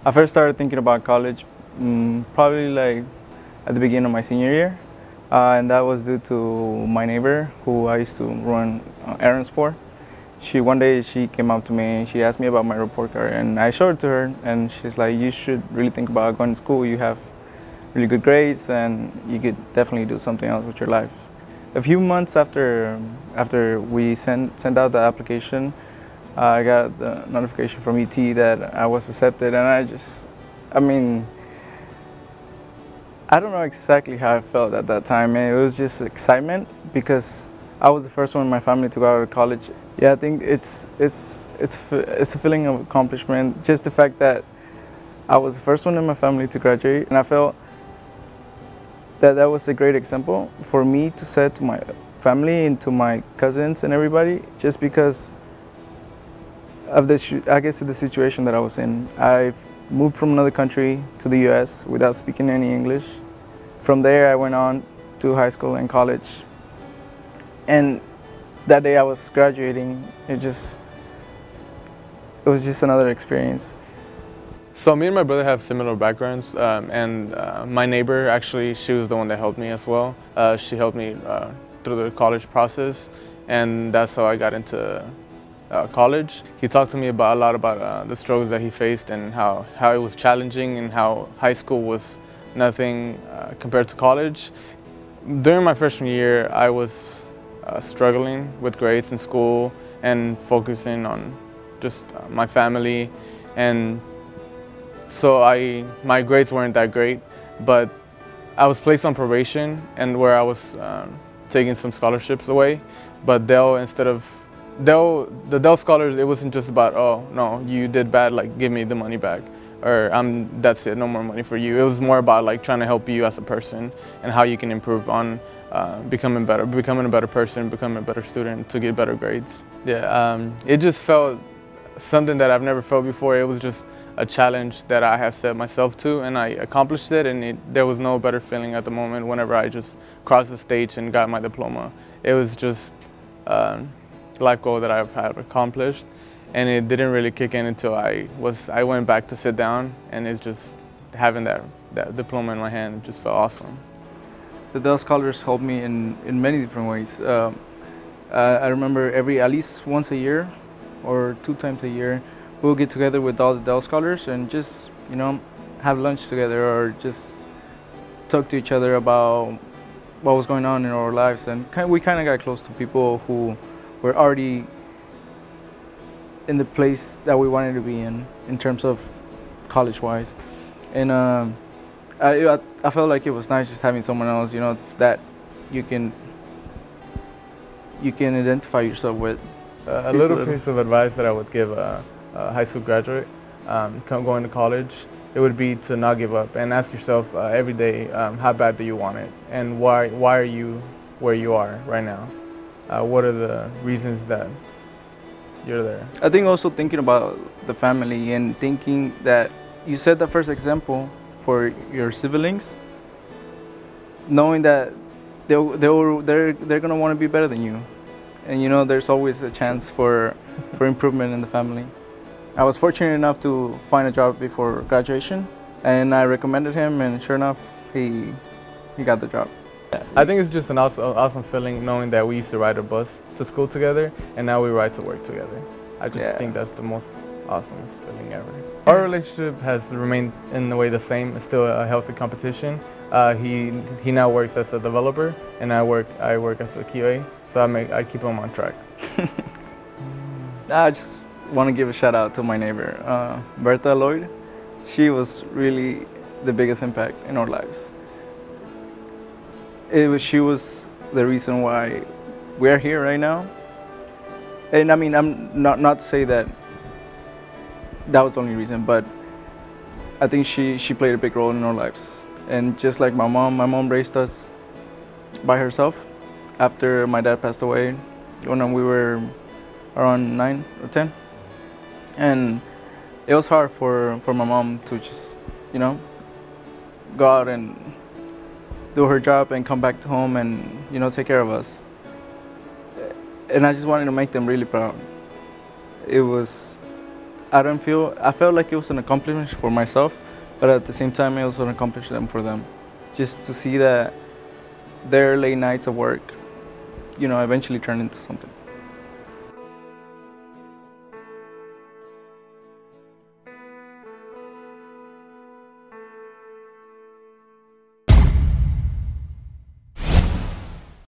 I first started thinking about college probably like at the beginning of my senior year, and that was due to my neighbor who I used to run errands for. One day she came up to me and she asked me about my report card, and I showed it to her, and she's like, "You should really think about going to school. You have really good grades, and you could definitely do something else with your life." A few months after we sent out the application, I got the notification from UT that I was accepted, and I don't know exactly how I felt at that time. It was just excitement because I was the first one in my family to go out of college. Yeah, I think it's a feeling of accomplishment. Just the fact that I was the first one in my family to graduate, and I felt that was a great example for me to set to my family and to my cousins and everybody, just because of the situation that I was in. I moved from another country to the U.S. without speaking any English. From there, I went on to high school and college. And that day I was graduating, it was just another experience. So me and my brother have similar backgrounds, and my neighbor, actually, she was the one that helped me as well. She helped me through the college process, and that's how I got into college. He talked to me a lot about the struggles that he faced and how it was challenging and how high school was nothing compared to college. During my freshman year, I was struggling with grades in school and focusing on just my family, and so my grades weren't that great, but I was placed on probation, and where I was taking some scholarships away. But the Dell Scholars, it wasn't just about, oh no, you did bad, like give me the money back, or that's it, no more money for you. It was more about like trying to help you as a person and how you can improve on becoming a better person, becoming a better student to get better grades. Yeah, it just felt something that I've never felt before. It was just a challenge that I have set myself to, and I accomplished it, and there was no better feeling at the moment whenever I just crossed the stage and got my diploma. It was just a life goal that I've had accomplished, and it didn't really kick in until I went back to sit down, and it's just having that diploma in my hand, it just felt awesome. The Dell Scholars helped me in many different ways. I remember at least once a year or 2 times a year, we'll get together with all the Dell Scholars and just, have lunch together or just talk to each other about what was going on in our lives. And we kind of got close to people who were already in the place that we wanted to be in terms of college-wise. And I felt like it was nice just having someone else, that you can identify yourself with. A little piece of advice that I would give a high school graduate going to college, it would be to not give up and ask yourself every day, how bad do you want it, and why are you where you are right now? What are the reasons that you're there? I think also thinking about the family and thinking that you set the first example for your siblings, knowing that they're gonna want to be better than you, and there's always a chance for improvement in the family. I was fortunate enough to find a job before graduation, and I recommended him, and sure enough, he got the job. I think it's just an awesome feeling knowing that we used to ride a bus to school together, and now we ride to work together. I just think that's the most awesomest feeling ever. Our relationship has remained in a way the same. It's still a healthy competition. He now works as a developer, and I work as a QA, so I keep him on track. I just want to give a shout out to my neighbor, Bertha Lloyd. She was really the biggest impact in our lives. She was the reason why we're here right now. And I mean, I'm not to say that was the only reason, but I think she played a big role in our lives. And just like my mom raised us by herself after my dad passed away when we were around 9 or 10. And it was hard for my mom to just, go out and do her job and come back to home and, take care of us. And I just wanted to make them really proud. It was I felt like it was an accomplishment for myself, but at the same time, it was an accomplishment for them. Just to see that their late nights of work, eventually turned into something.